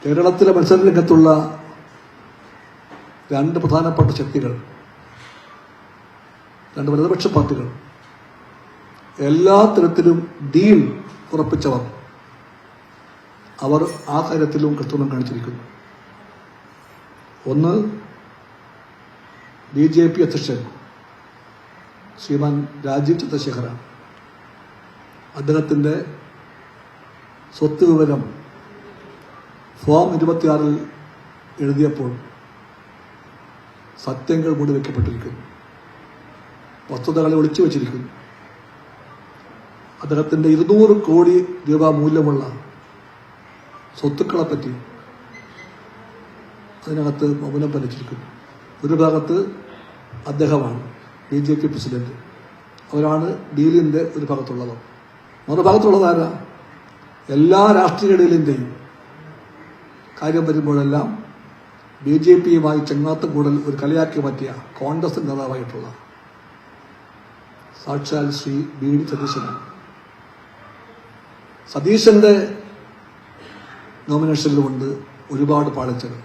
കേരളത്തിലെ മത്സര രംഗത്തുള്ള രണ്ട് പ്രധാനപ്പെട്ട ശക്തികൾ, രണ്ട് വലതുപക്ഷ പാർട്ടികൾ, എല്ലാ തരത്തിലും ഡീൽ ഉറപ്പിച്ചവർ, അവർ ആ കാര്യത്തിലും കൃത്രിമം കാണിച്ചിരിക്കുന്നു. ഒന്ന്, BJP അധ്യക്ഷൻ ശ്രീമാൻ രാജീവ് ചന്ദ്രശേഖര. അദ്ദേഹത്തിന്റെ സ്വത്ത് വിവരം ഫോം 26 എഴുതിയപ്പോൾ സത്യങ്ങൾ മൂടി വയ്ക്കപ്പെട്ടിരിക്കുന്നു, വസ്തുതകളെ ഒളിച്ചു വച്ചിരിക്കുന്നു. അദ്ദേഹത്തിന്റെ 200 കോടി രൂപ മൂല്യമുള്ള സ്വത്തുക്കളെപ്പറ്റി അതിനകത്ത് മൗനം പാലിച്ചിരിക്കുന്നു. ഒരു ഭാഗത്ത് അദ്ദേഹമാണ് BJP പ്രസിഡന്റ്, അവരാണ് ഡീലിന്റെ ഒരു ഭാഗത്തുള്ളവർ. മറുഭാഗത്തുള്ളതാരാ? എല്ലാ രാഷ്ട്രീയ ഡീലിന്റെയും കാര്യം വരുമ്പോഴെല്ലാം BJPയുമായി ചെങ്ങാത്ത കൂടൽ ഒരു കലയാക്കി മാറ്റിയ കോൺഗ്രസ് നേതാവായിട്ടുള്ള സാക്ഷാൽ ശ്രീ BD സതീശനാണ്. സതീശന്റെ നോമിനേഷനിലുമുണ്ട് ഒരുപാട് പാളിച്ചകൾ.